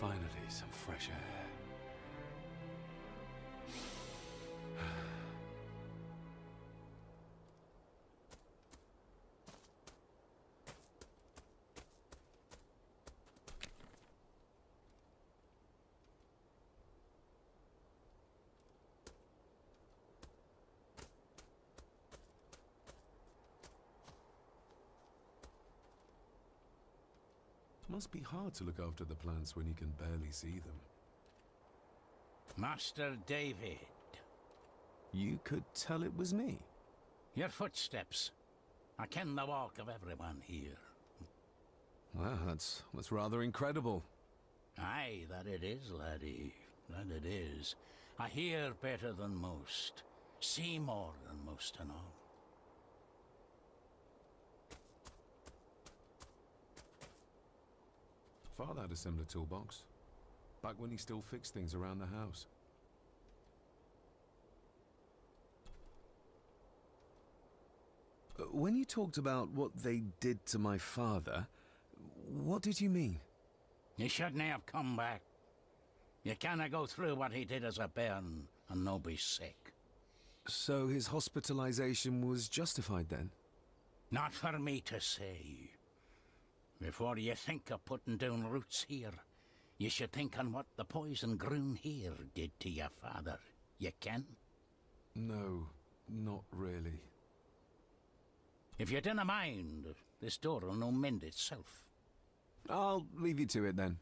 Finally, some fresh air. Must be hard to look after the plants when you can barely see them. Master David. You could tell it was me. Your footsteps. I ken the walk of everyone here. Wow, that's rather incredible. Aye, that it is, laddie. That it is. I hear better than most. See more than most and all. Father had a similar toolbox, back when he still fixed things around the house. When you talked about what they did to my father, what did you mean? You shouldn't have come back. You canna go through what he did as a bairn and no be sick. So his hospitalization was justified then? Not for me to say. Before you think of putting down roots here, you should think on what the poison grown here did to your father. You can? No, not really. If you dinna mind, this door'll no mend itself. I'll leave you to it then.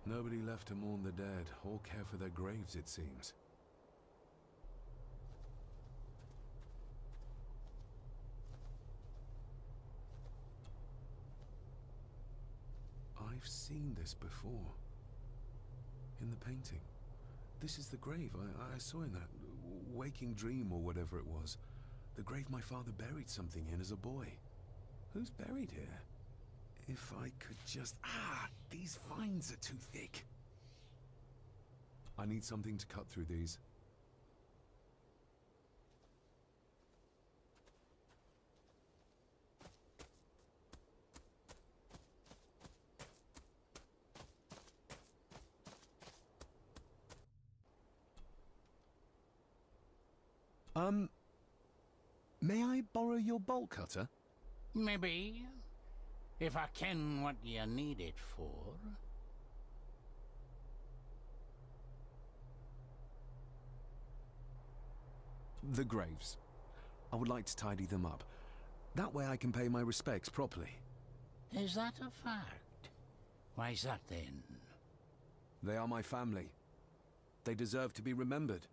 Nobody left to mourn the dead or care for their graves, it seems. I've seen this before. In the painting. This is the grave I saw in that waking dream or whatever it was. The grave my father buried something in as a boy. Who's buried here? If I could just... these vines are too thick. I need something to cut through these. May I borrow your bolt cutter? Maybe. If I ken what you need it for. The graves. I would like to tidy them up. That way I can pay my respects properly. Is that a fact? Why's that then? They are my family. They deserve to be remembered.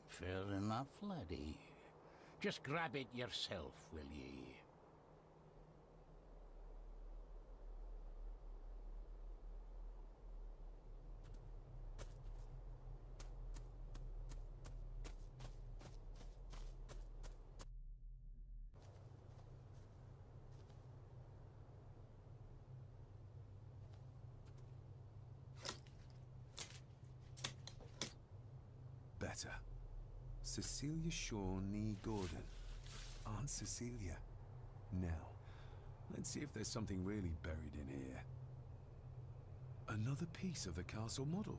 Fair enough, laddie. Just grab it yourself, will ye? Better. Cecilia Shaw Nee Gordon. Aunt Cecilia. Now, let's see if there's something really buried in here. Another piece of the castle model.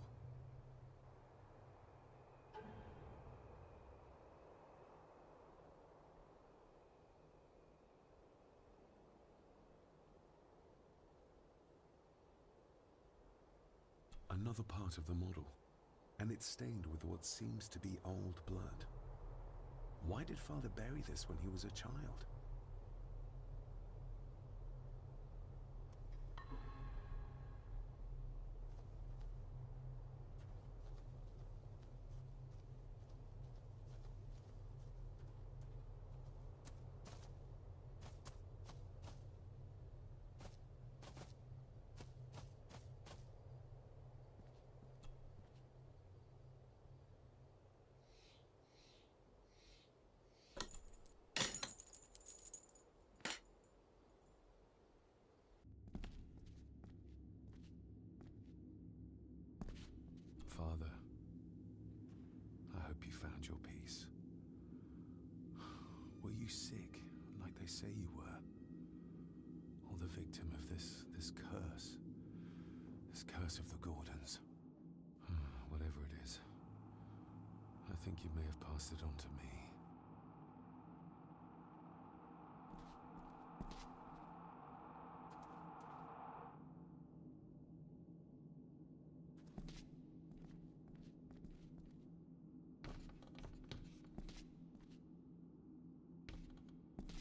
Another part of the model. And it's stained with what seems to be old blood. Why did Father bury this when he was a child? hope you found your peace. Were you sick, like they say you were? Or the victim of this curse? This curse of the Gordons? Whatever it is, I think you may have passed it on to me.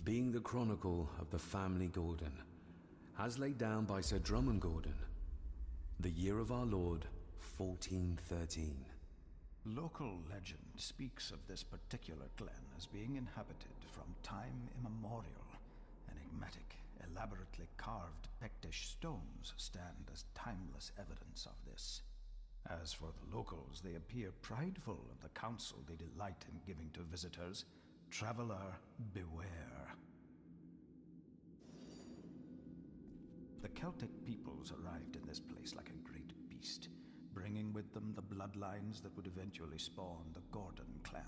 Being the chronicle of the family Gordon, as laid down by Sir Drummond Gordon, the year of our Lord, 1413. Local legend speaks of this particular glen as being inhabited from time immemorial. Enigmatic, elaborately carved Pictish stones stand as timeless evidence of this. As for the locals, they appear prideful of the counsel they delight in giving to visitors. Traveler, beware. The Celtic peoples arrived in this place like a great beast, bringing with them the bloodlines that would eventually spawn the Gordon clan.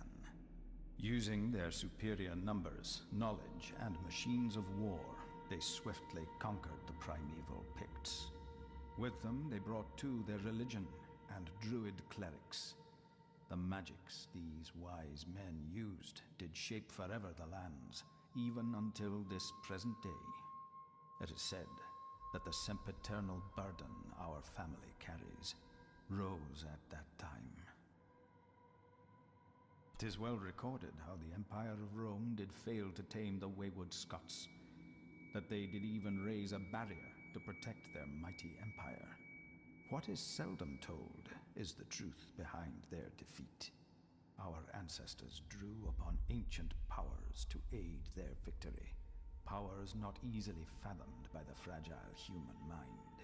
Using their superior numbers, knowledge, and machines of war, they swiftly conquered the primeval Picts. With them, they brought too their religion and druid clerics. The magics these wise men used did shape forever the lands, even until this present day. It is said that the sempiternal burden our family carries rose at that time. 'Tis well recorded how the Empire of Rome did fail to tame the wayward Scots, that they did even raise a barrier to protect their mighty empire. What is seldom told is the truth behind their defeat. Our ancestors drew upon ancient powers to aid their victory, powers not easily fathomed by the fragile human mind.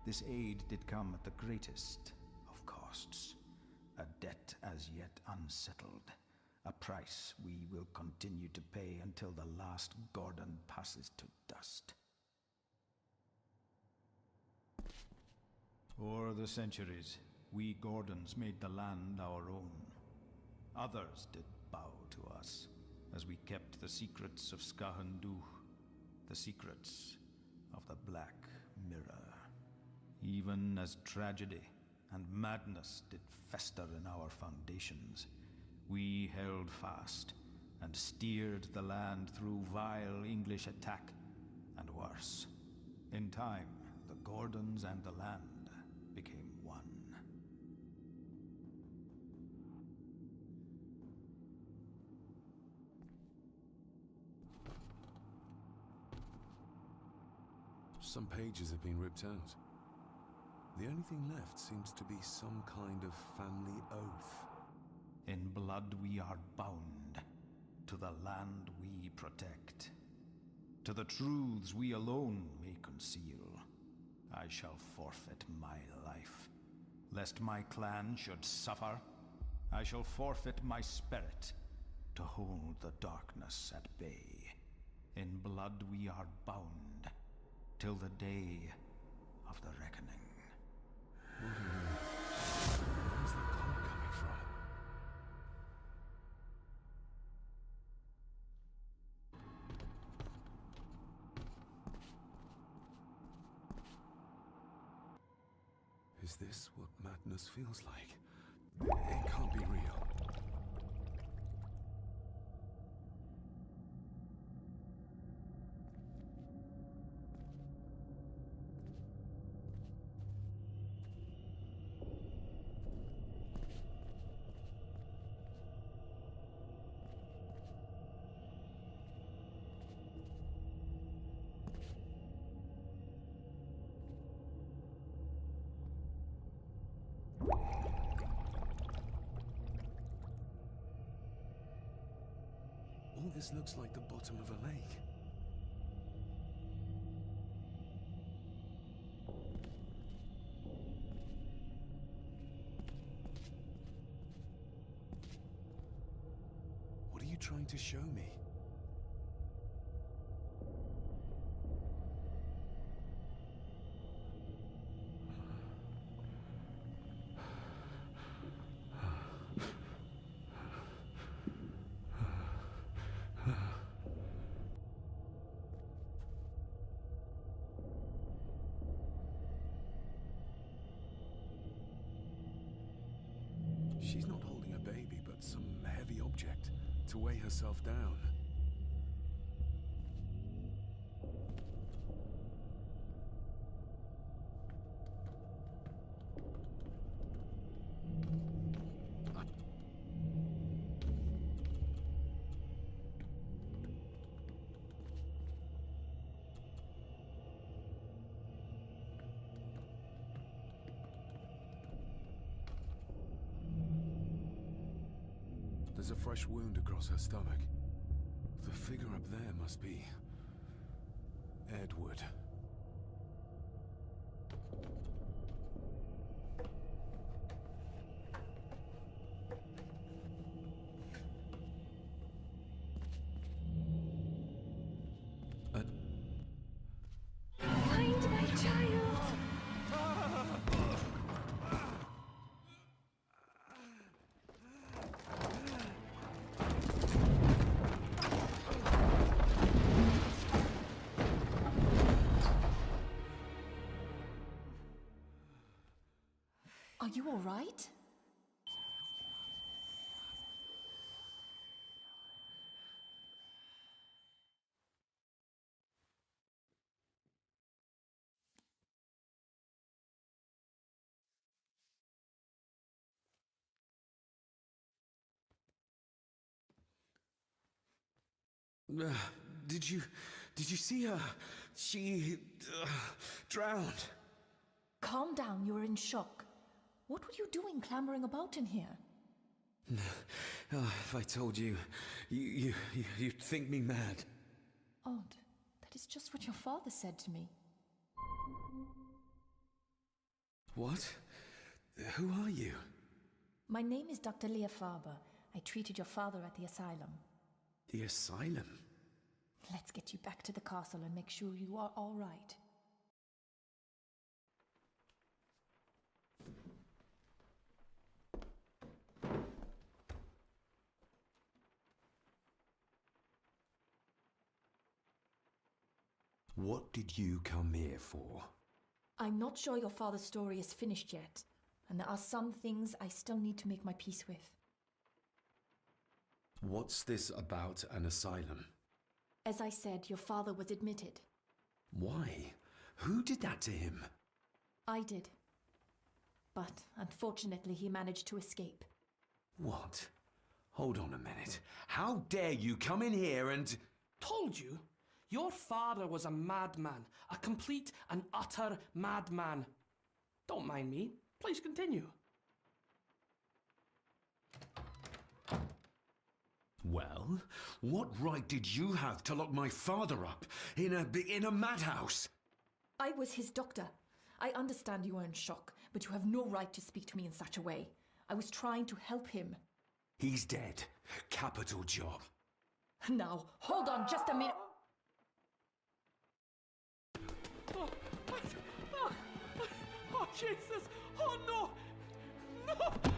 This aid did come at the greatest of costs, a debt as yet unsettled, a price we will continue to pay until the last Gordon passes to dust. O'er the centuries, we Gordons made the land our own. Others did bow to us, as we kept the secrets of Skahandu, the secrets of the Black Mirror. Even as tragedy and madness did fester in our foundations, we held fast and steered the land through vile English attack and worse. In time, the Gordons and the land became one. Some pages have been ripped out. The only thing left seems to be some kind of family oath. In blood we are bound to the land we protect, to the truths we alone may conceal. I shall forfeit my life, lest my clan should suffer. I shall forfeit my spirit to hold the darkness at bay. In blood we are bound till the day of the reckoning. Where's the call coming from? Is this what madness feels like? It can't be real. All this looks like the bottom of a lake. What are you trying to show me? some heavy object to weigh herself down. There's a fresh wound across her stomach. The figure up there must be Edward. Find my child! Are you all right? Did you see her? She drowned. Calm down, you're in shock. What were you doing clambering about in here? If I told you, you'd think me mad. Odd. That is just what your father said to me. What? Who are you? My name is Dr. Leah Farber. I treated your father at the asylum. The asylum? Let's get you back to the castle and make sure you are all right. What did you come here for? I'm not sure your father's story is finished yet, and there are some things I still need to make my peace with. What's this about an asylum? As I said, your father was admitted. Why? Who did that to him? I did. But unfortunately, he managed to escape. What? Hold on a minute. How dare you come in here and... Told you? Your father was a madman. A complete and utter madman. Don't mind me. Please continue. Well, what right did you have to lock my father up in a madhouse? I was his doctor. I understand you are in shock, but you have no right to speak to me in such a way. I was trying to help him. He's dead. Capital job. Now, hold on just a minute. Oh, Jesus! Oh no! No!